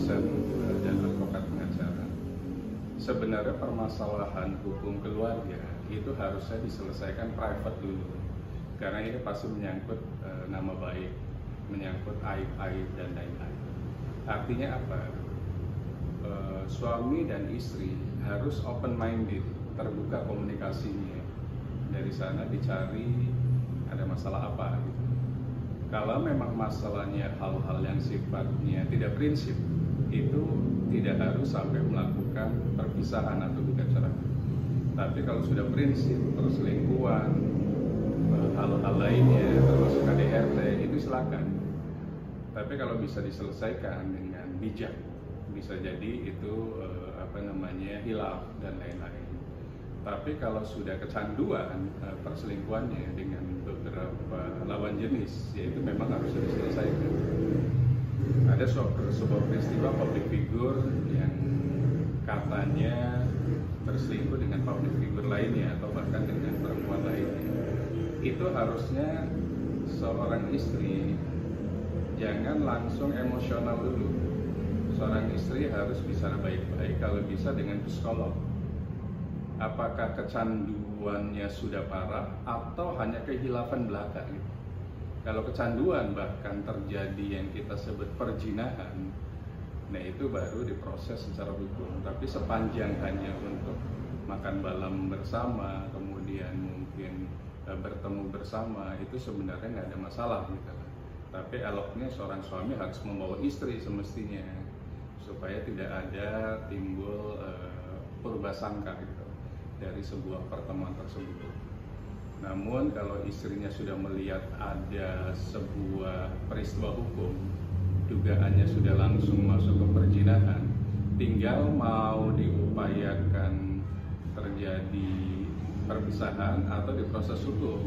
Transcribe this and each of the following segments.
dosen dan advokat pengacara. Sebenarnya permasalahan hukum keluarga itu harusnya diselesaikan private dulu, karena ini pasti menyangkut nama baik, menyangkut aib-aib dan lain-lain. Artinya apa? Suami dan istri harus open minded, terbuka komunikasinya. Dari sana dicari ada masalah apa gitu. Kalau memang masalahnya hal-hal yang sifatnya tidak prinsip, itu tidak harus sampai melakukan perpisahan atau gugat cerai. Tapi kalau sudah prinsip, perselingkuhan, hal-hal lainnya, termasuk KDRT, itu silakan. Tapi kalau bisa diselesaikan dengan bijak, bisa jadi itu hilaf dan lain-lain. Tapi kalau sudah kecanduan perselingkuhannya dengan beberapa lawan jenis, yaitu memang harus diselesaikan. Ada sebuah peristiwa public figure yang katanya berselingkuh dengan public figure lainnya atau bahkan dengan perempuan lainnya. Itu harusnya seorang istri jangan langsung emosional dulu. Seorang istri harus bicara baik-baik, kalau bisa dengan psikolog. Apakah kecanduannya sudah parah atau hanya kehilafan belaka gitu. Kalau kecanduan bahkan terjadi yang kita sebut perjinahan, nah itu baru diproses secara hukum. Tapi sepanjang hanya untuk makan malam bersama, kemudian mungkin bertemu bersama, itu sebenarnya nggak ada masalah gitu. Tapi eloknya seorang suami harus membawa istri semestinya, supaya tidak ada timbul purbasangka gitu dari sebuah pertemuan tersebut. Namun kalau istrinya sudah melihat ada sebuah peristiwa hukum, dugaannya sudah langsung masuk ke perjinahan, tinggal mau diupayakan terjadi perpisahan atau diproses hukum.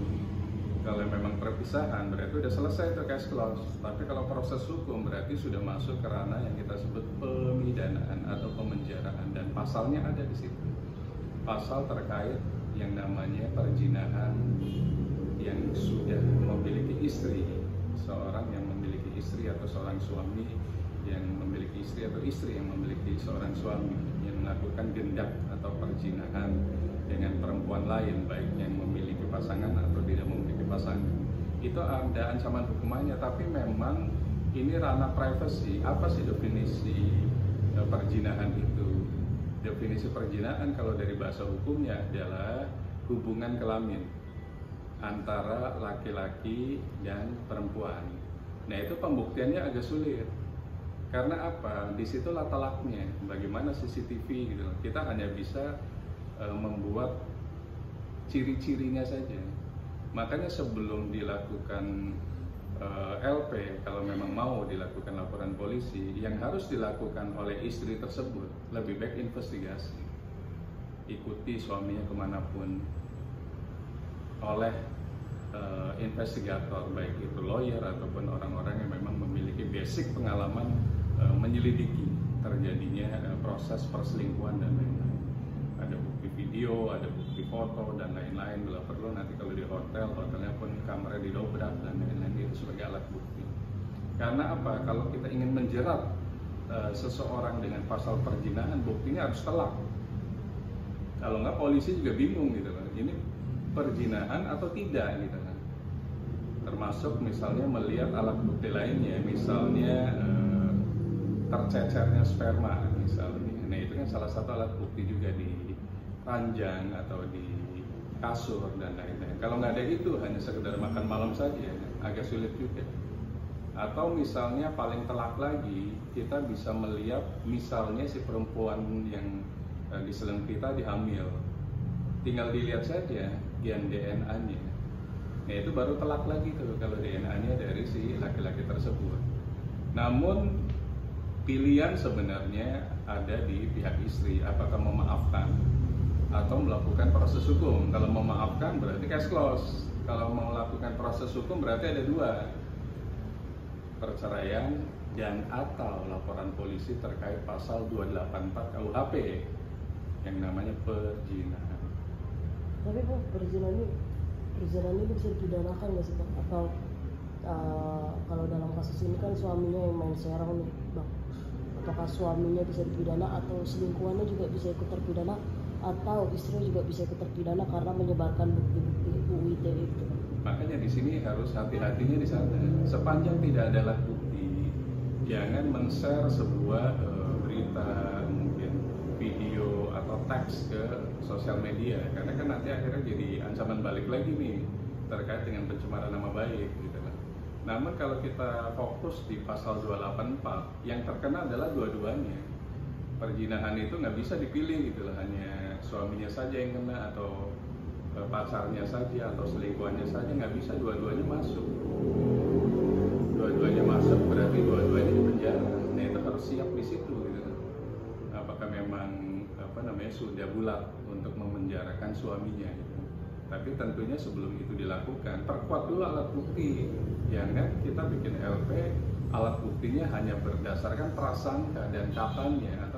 Kalau memang perpisahan berarti sudah selesai itu case close. Tapi kalau proses hukum berarti sudah masuk ke ranah yang kita sebut pemidanaan atau pemenjaraan, dan pasalnya ada di situ. Pasal terkait yang namanya perjinahan yang sudah memiliki istri, seorang yang memiliki istri atau seorang suami yang memiliki istri atau istri yang memiliki seorang suami yang melakukan gendak atau perjinahan dengan perempuan lain, baik yang memiliki pasangan atau tidak memiliki pasangan. Itu ada ancaman hukumannya, tapi memang ini ranah privasi. Apa sih definisi perjinahan itu? Definisi perjinahan kalau dari bahasa hukumnya adalah hubungan kelamin antara laki-laki dan perempuan. Nah itu pembuktiannya agak sulit. Karena apa? Di situ talaknya. Bagaimana CCTV gitu. Kita hanya bisa membuat ciri-cirinya saja. Makanya sebelum dilakukan LP, kalau memang mau dilakukan laporan polisi, yang harus dilakukan oleh istri tersebut lebih baik investigasi, ikuti suaminya kemanapun oleh investigator, baik itu lawyer ataupun orang-orang yang memang memiliki basic pengalaman menyelidiki terjadinya proses perselingkuhan dan lain-lain. Ada bukti video, ada bukti foto dan lain-lain. Bila perlu nanti kalau di hotelnya pun kameranya didobrak dan lain-lain, itu sebagai alat bukti. Karena apa? Kalau kita ingin menjerat seseorang dengan pasal perjinahan, buktinya harus telak. Kalau nggak polisi juga bingung gitu kan. Ini perjinahan atau tidak gitu kan. Termasuk misalnya melihat alat bukti lainnya, misalnya tercecernya sperma misalnya. Nah itu kan salah satu alat bukti juga di ranjang atau di kasur dan lain-lain. Kalau nggak ada itu, hanya sekedar makan malam saja, agak sulit juga. Atau misalnya paling telak lagi, kita bisa melihat misalnya si perempuan yang diselingkuhi tadi hamil, tinggal dilihat saja gen DNA-nya. Nah itu baru telak lagi tuh kalau DNA-nya dari si laki-laki tersebut. Namun pilihan sebenarnya ada di pihak istri, apakah memaafkan atau melakukan proses hukum. Kalau memaafkan berarti case close. Kalau mau melakukan proses hukum berarti ada dua, perceraian dan atau laporan polisi terkait pasal 284 KUHP yang namanya perzinahan. Tapi Pak, perzinahan ini bisa dipidanakan nggak sih Pak? Atau kalau dalam kasus ini kan suaminya yang main serong nih Bang, apakah suaminya bisa dipidana atau selingkuhannya juga bisa ikut terpidana atau istri juga bisa ikut terpidana karena menyebarkan bukti-bukti UU ITE itu. Makanya di sini harus hati-hatinya di sana. Sepanjang tidak ada alat bukti, jangan men-share sebuah berita, mungkin video atau teks ke sosial media, karena kan nanti akhirnya jadi ancaman balik lagi nih terkait dengan pencemaran nama baik gitu kan. Namun kalau kita fokus di pasal 284, yang terkena adalah dua-duanya. Perzinahan itu nggak bisa dipilih gitu lah, hanya suaminya saja yang kena atau pacarnya saja atau selingkuhannya saja, nggak bisa dua-duanya masuk. Dua-duanya masuk berarti dua-duanya di penjara. Nah itu harus siap di situ gitu. Apakah memang sudah bulat untuk memenjarakan suaminya gitu. Tapi tentunya sebelum itu dilakukan, perkuat dulu alat bukti. Jangan kita bikin LP, alat buktinya hanya berdasarkan prasangka dan katanya atau